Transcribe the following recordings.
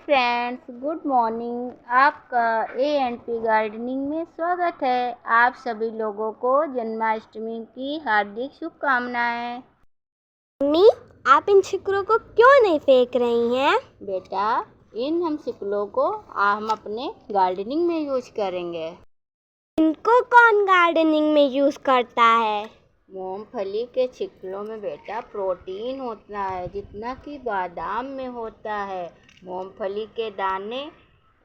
Friends, good morning. आपका A&P gardening में स्वागत है। आप सभी लोगों को जन्माष्टमी की हार्दिक शुभकामनाएं। मम्मी, आप इन शिकड़ों को क्यों नहीं फेंक रही हैं? बेटा, हम शिकलों को हम अपने गार्डनिंग में यूज करेंगे। इनको कौन गार्डनिंग में यूज करता है? मूंगफली के छिकलों में बेटा प्रोटीन होता है जितना कि बादाम में होता है। मूंगफली के दाने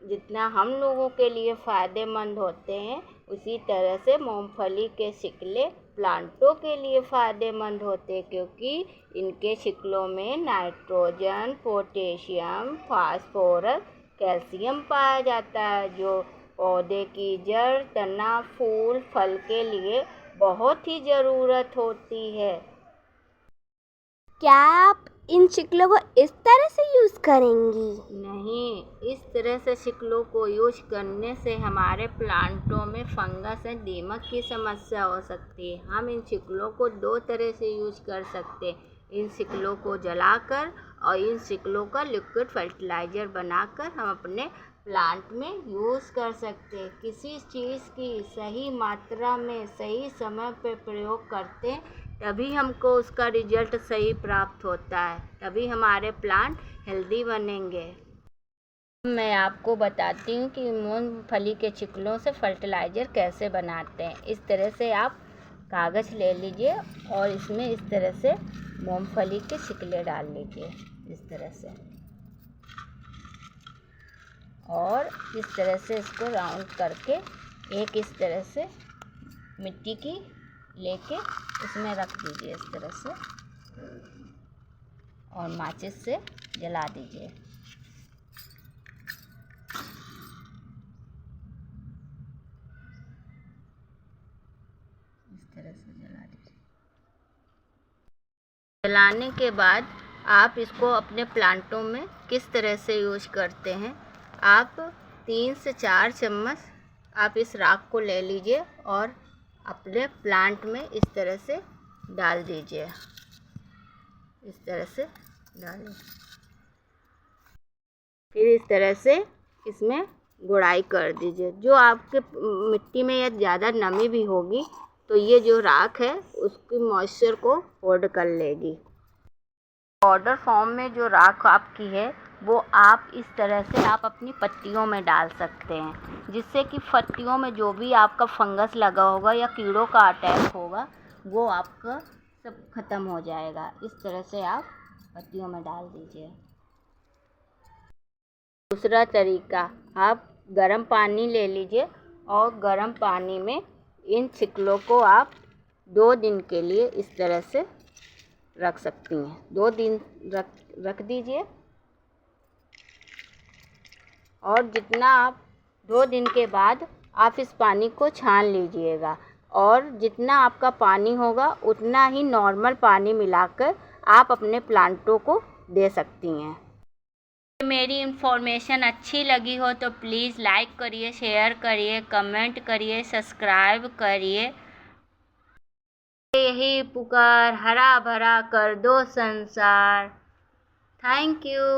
जितना हम लोगों के लिए फ़ायदेमंद होते हैं, उसी तरह से मूंगफली के छिकले प्लांटों के लिए फ़ायदेमंद होते हैं, क्योंकि इनके छिकलों में नाइट्रोजन, पोटेशियम, फास्फोरस, कैल्शियम पाया जाता है, जो पौधे की जड़, तना, फूल, फल के लिए बहुत ही ज़रूरत होती है। क्या आप इन शिकड़ों को इस तरह से यूज करेंगी? नहीं, इस तरह से शिकलों को यूज करने से हमारे प्लांटों में फंगस या दीमक की समस्या हो सकती है। हम इन शिकलों को दो तरह से यूज कर सकते हैं, इन शिकलों को जलाकर और इन शिकलों का लिक्विड फर्टिलाइज़र बनाकर हम अपने प्लांट में यूज़ कर सकते हैं। किसी चीज़ की सही मात्रा में सही समय पर प्रयोग करते हैं, तभी हमको उसका रिजल्ट सही प्राप्त होता है, तभी हमारे प्लांट हेल्दी बनेंगे। मैं आपको बताती हूँ कि मूंगफली के छिकलों से फर्टिलाइज़र कैसे बनाते हैं। इस तरह से आप कागज़ ले लीजिए और इसमें इस तरह से मूंगफली के छिकले डाल लीजिए, इस तरह से, और इस तरह से इसको राउंड करके एक इस तरह से मिट्टी की लेके इसमें रख दीजिए, इस तरह से, और माचिस से जला दीजिए। इस तरह से जला दीजिए। जलाने के बाद आप इसको अपने प्लांटों में किस तरह से यूज करते हैं, आप 3 से 4 चम्मच आप इस राख को ले लीजिए और अपने प्लांट में इस तरह से डाल दीजिए, इस तरह से डालिए। फिर इस तरह से इसमें गुड़ाई कर दीजिए। जो आपके मिट्टी में या ज़्यादा नमी भी होगी तो ये जो राख है उसकी मॉइस्चर को होल्ड कर लेगी। पाउडर फॉर्म में जो राख आपकी है वो आप इस तरह से आप अपनी पत्तियों में डाल सकते हैं, जिससे कि पत्तियों में जो भी आपका फंगस लगा होगा या कीड़ों का अटैक होगा वो आपका सब खत्म हो जाएगा। इस तरह से आप पत्तियों में डाल दीजिए। दूसरा तरीका, आप गर्म पानी ले लीजिए और गर्म पानी में इन छिकलों को आप 2 दिन के लिए इस तरह से रख सकती हैं। 2 दिन रख दीजिए, और जितना आप 2 दिन के बाद आप इस पानी को छान लीजिएगा, और जितना आपका पानी होगा उतना ही नॉर्मल पानी मिलाकर आप अपने प्लांटों को दे सकती हैं। मेरी इन्फॉर्मेशन अच्छी लगी हो तो प्लीज़ लाइक करिए, शेयर करिए, कमेंट करिए, सब्सक्राइब करिए। यही पुकार, हरा भरा कर दो संसार। Thank you.